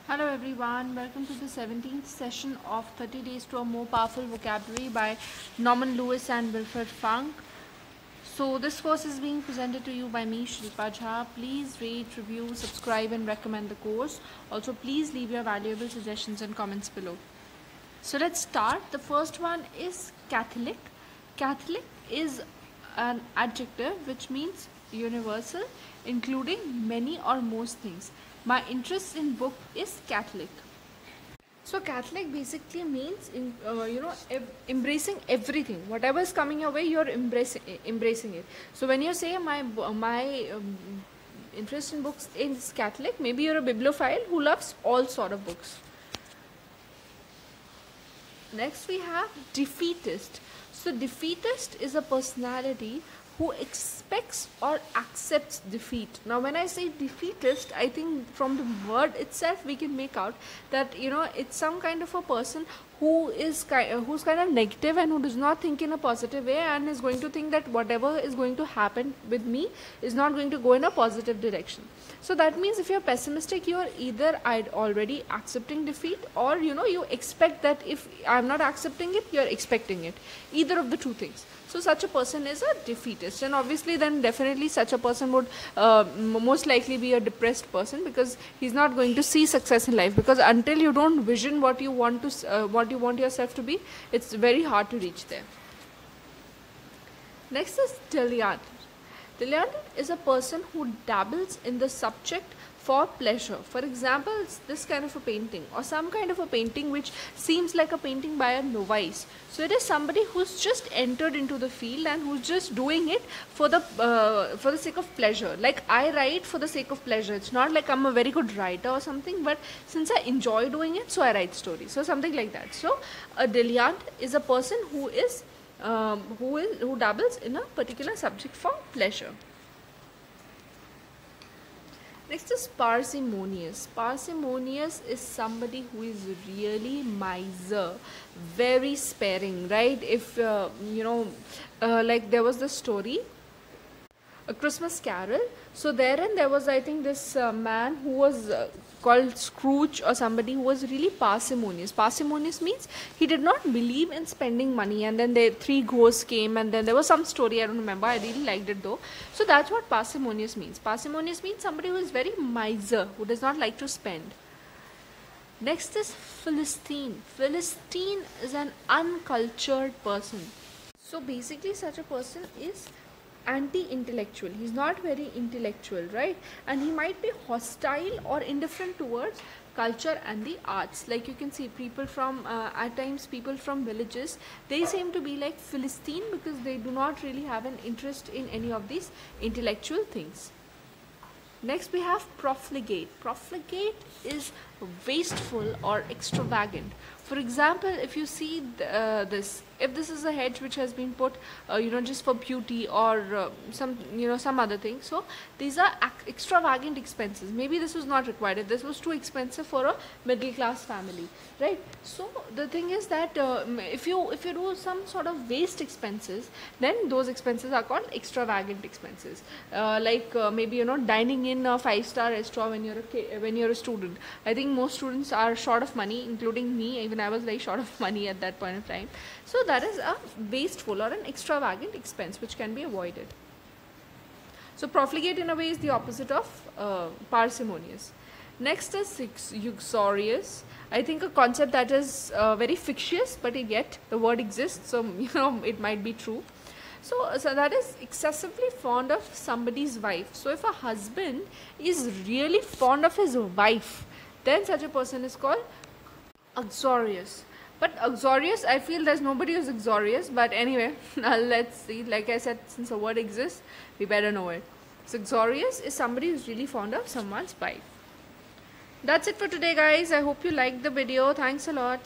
Hello everyone, welcome to the 17th session of 30 Days to a More Powerful Vocabulary by Norman Lewis and Wilfred Funk. So this course is being presented to you by me, Shilpa. Please rate, review, subscribe and recommend the course. Also please leave your valuable suggestions and comments below. So let's start. The first one is Catholic. Catholic is an adjective which means universal, including many or most things. My interest in book is Catholic. So Catholic basically means embracing everything. Whatever is coming your way, you're embracing it. So when you say my interest in books is Catholic, maybe you're a bibliophile who loves all sort of books. Next we have defeatist. So defeatist is a personality who expects or accepts defeat. Now when I say defeatist, I think from the word itself we can make out that it's some kind of a person who's kind of negative and who does not think in a positive way and is going to think that whatever is going to happen with me is not going to go in a positive direction. So that means if you're pessimistic, you're either already accepting defeat, or you expect that if I'm not accepting it, you're expecting it. Either of the two things. So such a person is a defeatist, and obviously then definitely such a person would most likely be a depressed person, because he's not going to see success in life, because until you don't vision what you want yourself to be, it's very hard to reach there. Next is dilettante. Dilettante is a person who dabbles in the subject for pleasure. For example, it's this kind of a painting, or some kind of a painting which seems like a painting by a novice. So it is somebody who's just entered into the field and who's just doing it for the sake of pleasure. Like I write for the sake of pleasure. It's not like I'm a very good writer or something, but since I enjoy doing it, so I write stories. So something like that. So a dilettante is a person who dabbles in a particular subject for pleasure. Next is parsimonious. Parsimonious is somebody who is really miser, very sparing, right? If like there was the story, A Christmas Carol. So therein there was, I think, this man who was called Scrooge, or somebody who was really parsimonious. Parsimonious means he did not believe in spending money, and then the three ghosts came, and then there was some story, I don't remember, I really liked it though. So that's what parsimonious means. Parsimonious means somebody who is very miser, who does not like to spend. Next is philistine. Philistine is an uncultured person. So basically such a person is anti-intellectual. He's not very intellectual, right? And he might be hostile or indifferent towards culture and the arts. Like you can see people from at times people from villages, they seem to be like Philistine, because they do not really have an interest in any of these intellectual things. Next we have profligate. Profligate is wasteful or extravagant. For example, if you see if this is a hedge which has been put just for beauty, or some other thing, so these are extravagant expenses. Maybe this was not required, this was too expensive for a middle class family, right? So the thing is that if you do some sort of waste expenses, then those expenses are called extravagant expenses. Maybe dining in a 5-star restaurant when you're a student. I think most students are short of money, including me. Even I was very short of money at that point of time. So that is a wasteful or an extravagant expense which can be avoided. So profligate in a way is the opposite of parsimonious. Next is uxorious. I think a concept that is very fictitious, but yet the word exists, so it might be true. So that is excessively fond of somebody's wife. So if a husband is really fond of his wife, then such a person is called uxorious. But uxorious, I feel there's nobody who's uxorious, but anyway, let's see. Like I said, since the word exists, we better know it. So uxorious is somebody who's really fond of someone's wife. That's it for today, guys. I hope you liked the video. Thanks a lot.